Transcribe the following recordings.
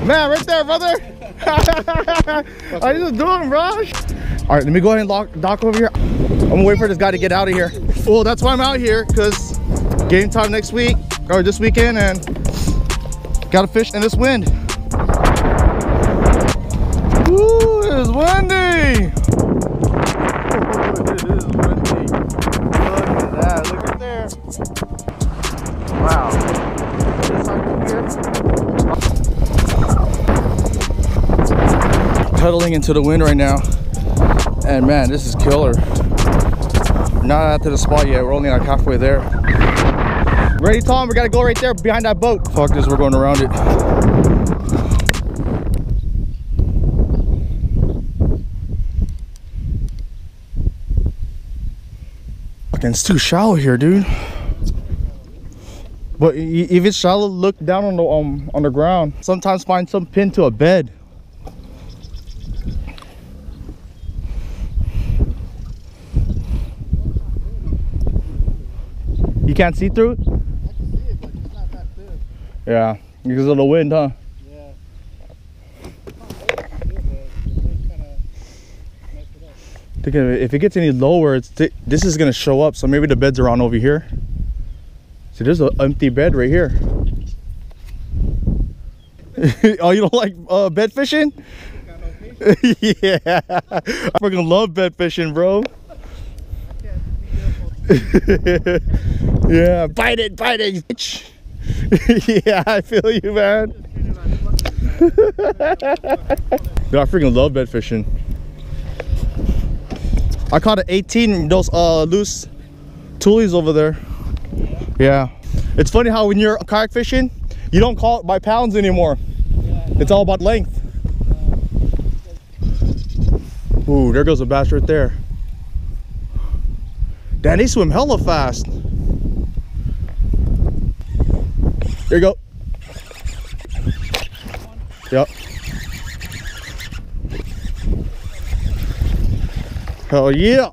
Man, right there, brother. I just doing, bro. All right, let me go ahead and dock over here. I'm gonna wait for this guy to get out of here. Well, that's why I'm out here, because game time next week or this weekend, and gotta fish in this wind. Ooh, it is windy. It is windy. Look at that. Look at there. Wow. This side here. Pedaling into the wind right now, and man, this is killer. We're not out to the spot yet. We're only like halfway there. Ready, Tom? We gotta go right there behind that boat. Fuck this, we're going around it. Fucking, it's too shallow here, dude. But if it's shallow, look down on the ground. Sometimes find some pin to a bed. You can't see through it? I can see it, but it's not that thin. Yeah, because of the wind, huh? Yeah. If it gets any lower, this is gonna show up. So maybe the beds are on over here. See, there's an empty bed right here. Oh, you don't like bed fishing? Yeah, I freaking love bed fishing, bro. Yeah, bite it, bitch. Yeah, I feel you, man. Dude, I freaking love bed fishing. I caught an 18 in those loose toolies over there. Yeah, it's funny how when you're kayak fishing, you don't call it by pounds anymore. It's all about length. Ooh, there goes a bass right there. Damn, they swim hella fast. There you go. Yep. Hell yeah.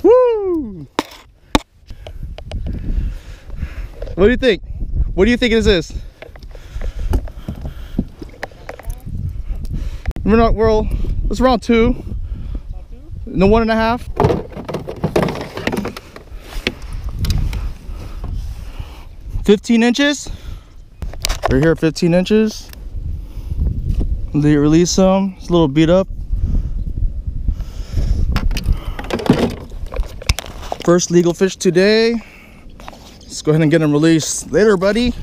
Woo! What do you think? What do you think it is? We're not, it's around 2. No, 1.5. 15 inches. Right here, 15 inches. They release some. It's a little beat up. First legal fish today. Let's go ahead and get him released. Later, buddy.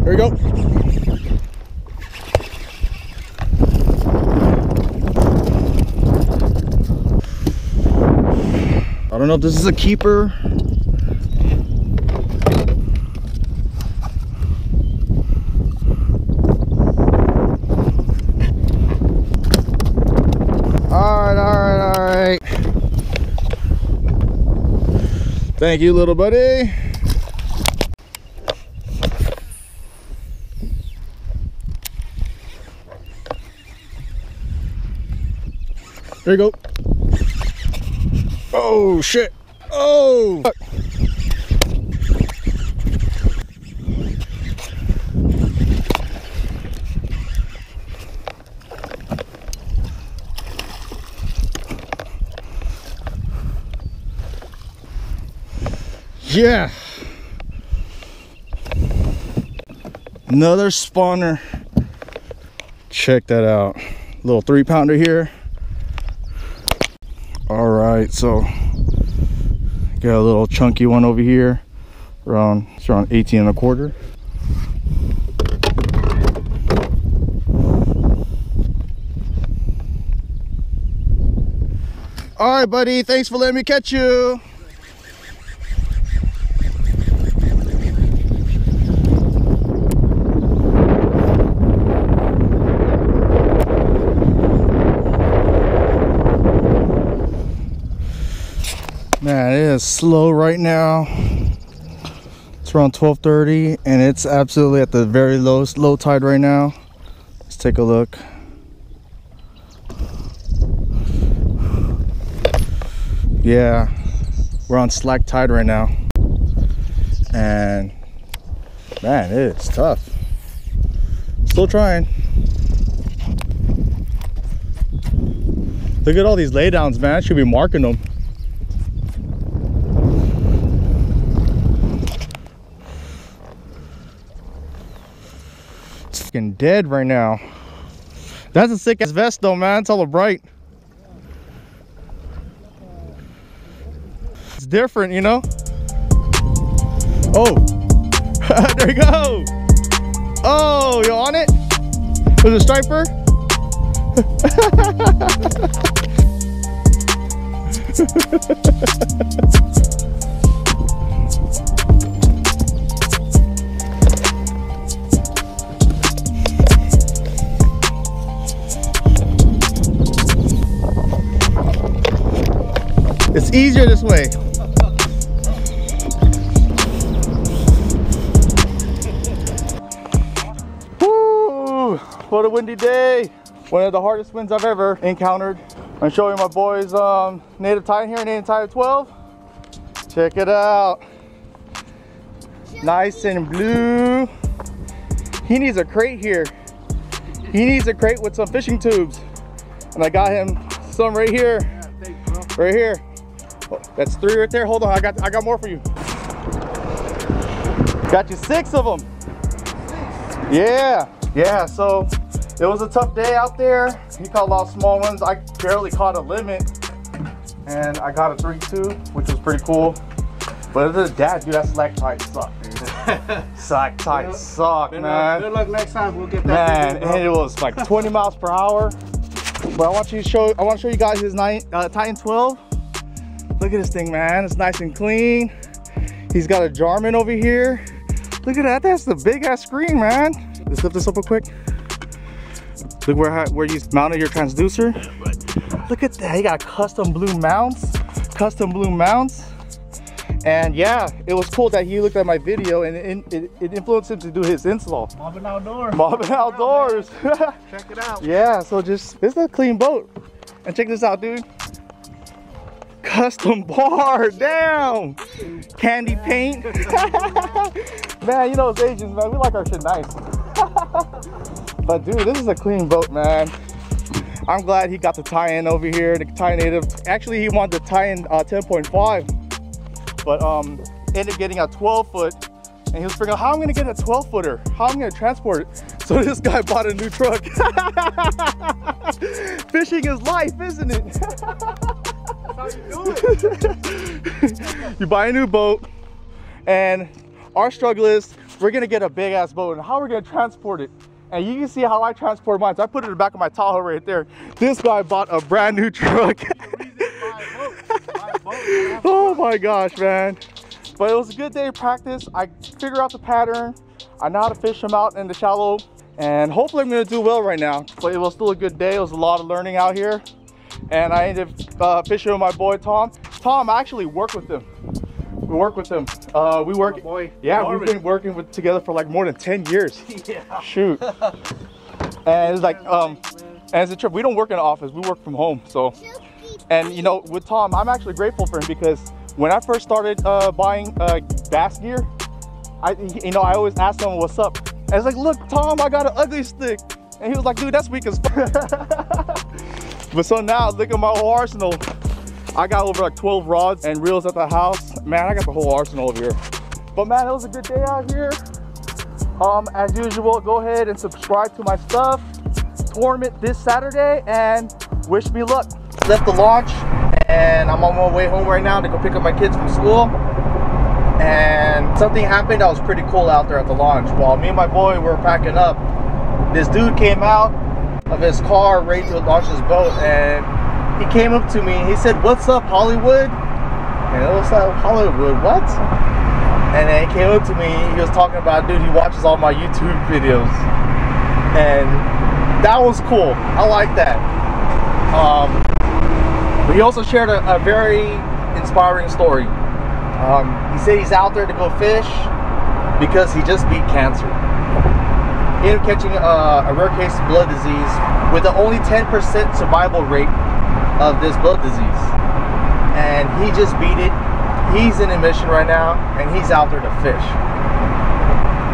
There you go. I don't know if this is a keeper. All right. Thank you, little buddy. There you go. Oh shit. Oh. Yeah. Another spawner. Check that out. Little 3-pounder here. All right, so got a little chunky one over here. It's around 18 1/4. All right, buddy. Thanks for letting me catch you. Man, it is slow right now. It's It's around 12:30 and it's absolutely at the very low tide right now. Let's take a look. Yeah, we're on slack tide right now. And man, it's tough. Still trying. Look at all these laydowns, man. I should be marking them. It's fucking dead right now. That's a sick ass vest though, man. It's all bright. It's different, you know? Oh, there you go. Oh, you on it? Was it a striper? It's easier this way. Woo! What a windy day. One of the hardest winds I've ever encountered. I'm showing my boys native Titan here, native Titan 12. Check it out. Nice and blue. He needs a crate here. He needs a crate with some fishing tubes. And I got him some right here. Right here. Oh, that's 3 right there. Hold on, I got more for you. Got you 6 of them. Yeah. Yeah, so it was a tough day out there. He caught a lot of small ones. I barely caught a limit. And I got a 3-2, which was pretty cool. But other than that, dude, that slack tide sucked, dude. Slack tide sucked, man. Good luck next time. We'll get that. Man, and it was like 20 miles per hour. But I want to show you guys his Titan 12. Look at this thing, man. It's nice and clean. He's got a Jarman over here. Look at that. That's the big ass screen, man. Let's lift this up real quick. Look where you mounted your transducer. Look at that. He got custom blue mounts. And yeah, it was cool that he looked at my video and it influenced him to do his install. Mobbing Outdoors. Mobbing Outdoors. Check it out. Yeah, so it's a clean boat. And check this out, dude. Custom bar, damn. Candy paint. Man, you know us Asians, man, we like our shit nice. But dude, this is a clean boat, man. I'm glad he got the tie-in over here, the Titan native. Actually, he wanted the tie-in 10.5. But ended up getting a 12-foot, and he was figuring out how I'm gonna get a 12-footer, how I'm gonna transport it. So this guy bought a new truck. Fishing is life, isn't it? That's how you do it. You buy a new boat, and our struggle is we're gonna get a big ass boat, and how we're gonna transport it. And you can see how I transport mine. So I put it in the back of my Tahoe right there. This guy bought a brand new truck. Oh my gosh, man. But it was a good day of practice. I figured out the pattern. I know how to fish them out in the shallow. And hopefully I'm gonna do well right now. But it was still a good day. It was a lot of learning out here. And I ended up fishing with my boy, Tom. Tom, I actually work with him. We work with him. We work. Oh boy. Yeah, we've been working together for like more than 10 years. Yeah. Shoot. And it's like, and it's a trip. We don't work in an office. We work from home. So, and you know, with Tom, I'm actually grateful for him because when I first started buying bass gear, I always asked him what's up. And it's like, look, Tom, I got an ugly stick. And he was like, dude, that's weak as fuck. But so now, look at my whole arsenal. I got over like 12 rods and reels at the house. Man, I got the whole arsenal over here. But man, it was a good day out here. As usual, go ahead and subscribe to my stuff. Tournament this Saturday, and wish me luck. Left the launch, and I'm on my way home right now to go pick up my kids from school. And something happened that was pretty cool out there at the launch. While me and my boy were packing up, this dude came out of his car ready to launch his boat, and he came up to me. He said, "What's up, Hollywood?" And it was like, Hollywood, what? And then he came up to me. He was talking about, dude, he watches all my YouTube videos, and that was cool. I like that. But he also shared a very inspiring story. He said he's out there to go fish, because he just beat cancer. He ended up catching a rare case of blood disease with the only 10% survival rate of this blood disease. And he just beat it. He's in remission right now, and he's out there to fish.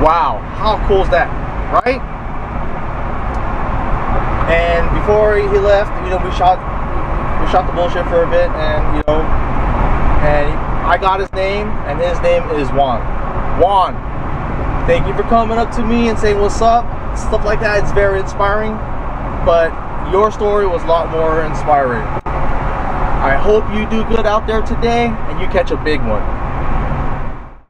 Wow, how cool is that, right? And before he left, you know, we shot the bullshit for a bit, and you know, and I got his name, and his name is Juan. Juan, thank you for coming up to me and saying what's up, stuff like that. It's very inspiring, but your story was a lot more inspiring. I hope you do good out there today and you catch a big one.